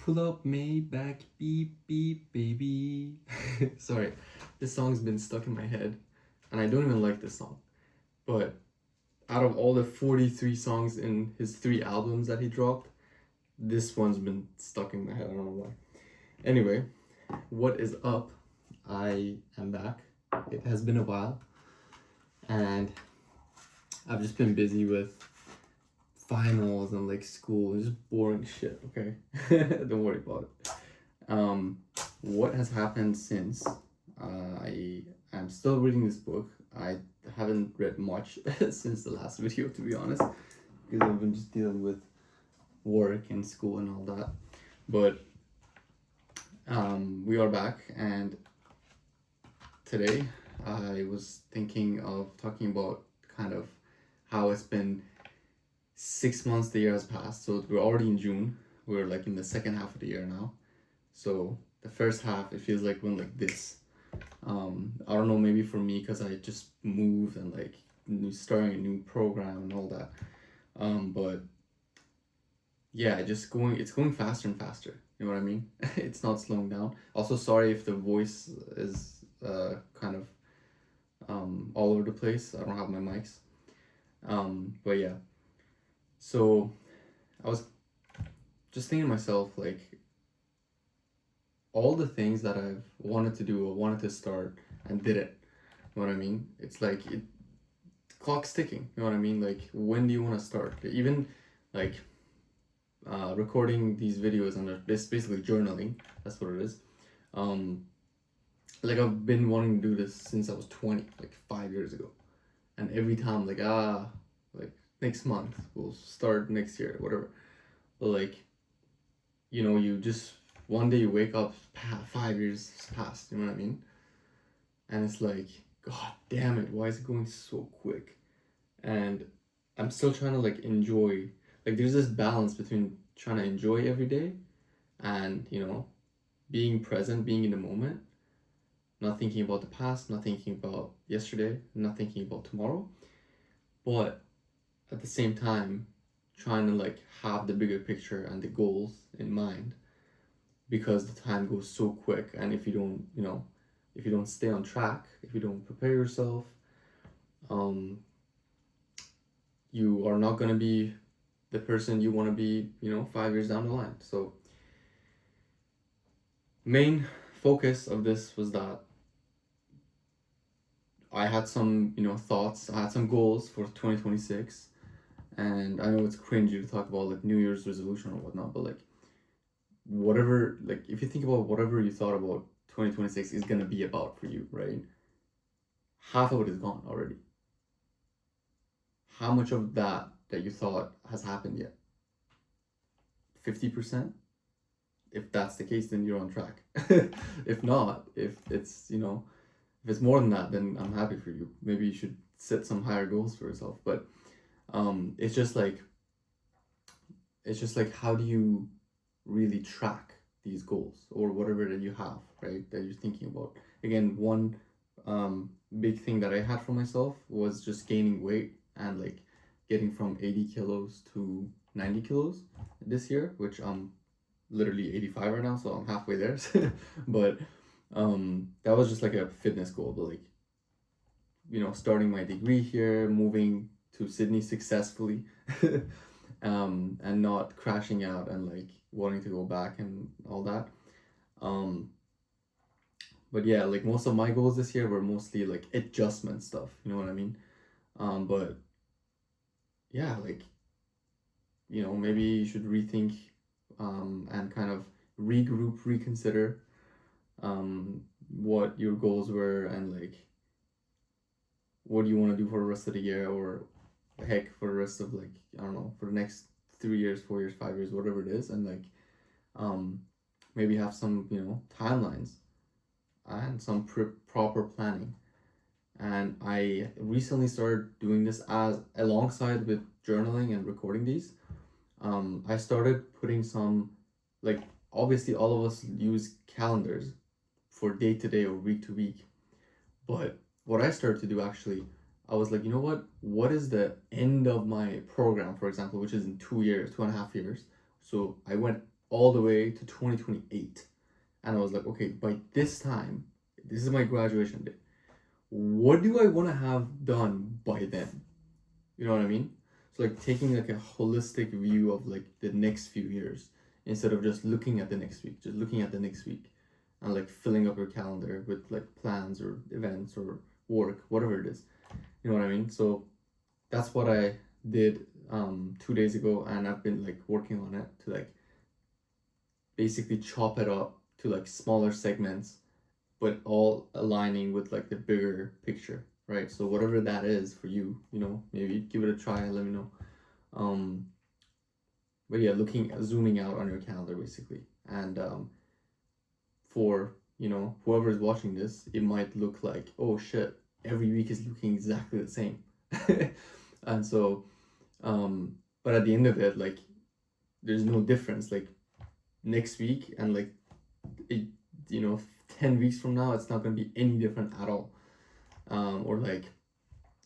Pull up Maybach, beep beep baby. Sorry, this song's been stuck in my head, and I don't even like this song. But out of all the 43 songs in his 3 albums that he dropped, this one's been stuck in my head. I don't know why. Anyway, what is up? I am back. It has been a while, and I've just been busy with finals and like school and just boring shit. Okay, don't worry about it. What has happened since? I am still reading this book. I haven't read much since the last video, to be honest, because I've been just dealing with work and school and all that. But we are back, and today I was thinking of talking about kind of how it's been 6 months. The year has passed, so we're already in June. We're like in the second half of the year now. So the first half, it feels like went like this. I don't know, maybe for me because I just moved and like starting a new program and all that. But yeah, it's going faster and faster. You know what I mean? It's not slowing down. Also, sorry if the voice is kind of all over the place. I don't have my mics. But yeah. So I was just thinking to myself, like, all the things that I've wanted to do or wanted to start and did it. You know what I mean? It's like clock's ticking. You know what I mean? Like, when do you want to start? Even like recording these videos and this basically journaling. That's what it is. Like, I've been wanting to do this since I was 20, like 5 years ago, and every time like next month we'll start next year, whatever. But like, you just one day you wake up, 5 years passed. You know what I mean? And it's like, God damn it, why is it going so quick? And I'm still trying to like enjoy. Like, there's this balance between trying to enjoy every day and being present, being in the moment, not thinking about the past, not thinking about yesterday, not thinking about tomorrow, but at the same time trying to like have the bigger picture and the goals in mind, because the time goes so quick. And if you don't stay on track, if you don't prepare yourself, um you are not going to be the person you want to be 5 years down the line. So main focus of this was that I had some thoughts, I had some goals for 2026. And I know it's cringy to talk about like New Year's resolution or whatnot, but like, whatever, like, if you think about whatever you thought about 2026 is gonna be about for you, right? Half of it is gone already. How much of that you thought has happened yet? 50%? If that's the case, then you're on track. If not, if it's more than that, then I'm happy for you. Maybe you should set some higher goals for yourself. But it's just like how do you really track these goals or whatever that you have, right? That you're thinking about. Again, one big thing that I had for myself was just gaining weight and like getting from 80 kilos to 90 kilos this year, which I'm literally 85 right now, so I'm halfway there. But that was just like a fitness goal. But like, starting my degree here, moving to Sydney successfully, and not crashing out and like wanting to go back and all that. Um, but yeah, like, most of my goals this year were mostly like adjustment stuff. You know what I mean? But yeah, like, maybe you should rethink, and kind of regroup, reconsider what your goals were, and like what do you want to do for the rest of the year, or heck, for the rest of, like, I don't know, for the next 3 years, 4 years, 5 years, whatever it is. And like, maybe have some timelines and some proper planning. And I recently started doing this as alongside with journaling and recording these. I started putting some, like, obviously all of us use calendars for day to day or week to week. But what I started to do, actually, I was like, you know what is the end of my program, for example, which is in 2 years, 2.5 years. So I went all the way to 2028. And I was like, okay, by this time, this is my graduation day. What do I want to have done by then? You know what I mean? So like taking like a holistic view of like the next few years instead of just looking at the next week, just looking at the next week and like filling up your calendar with like plans or events or work, whatever it is. You know what I mean? So that's what I did 2 days ago, and I've been like working on it to like basically chop it up to like smaller segments, but all aligning with like the bigger picture, right? So whatever that is for you, you know, maybe give it a try and let me know. Um, but yeah, zooming out on your calendar basically, and for you know whoever is watching this, it might look like, oh shit, every week is looking exactly the same, and so, but at the end of it, like there's no difference. Like next week and like it, you know, 10 weeks from now, it's not gonna be any different at all, or like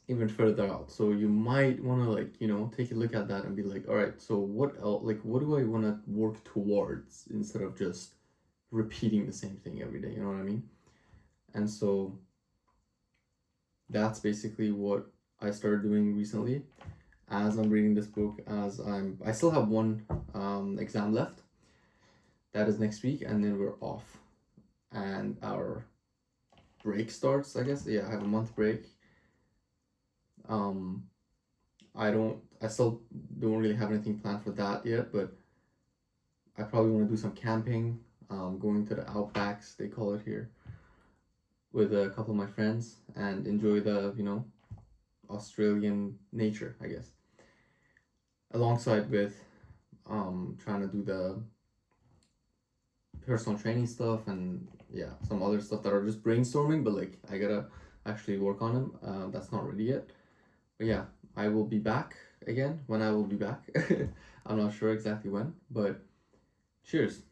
even further out. So you might want to like you know take a look at that and be like, all right, so what else? Like what do I want to work towards instead of just repeating the same thing every day? You know what I mean? And so that's basically what I started doing recently. As I'm reading this book, I still have one exam left. That is next week, and then we're off, and our break starts. I guess yeah, I have a month break. Um, I still don't really have anything planned for that yet, but I probably want to do some camping, going to the outbacks, they call it here, with a couple of my friends and enjoy the, you know, Australian nature, I guess. Alongside with trying to do the personal training stuff and yeah, some other stuff that are just brainstorming, but like I gotta actually work on them. That's not ready yet. But yeah, I will be back again when I will be back. I'm not sure exactly when, but cheers.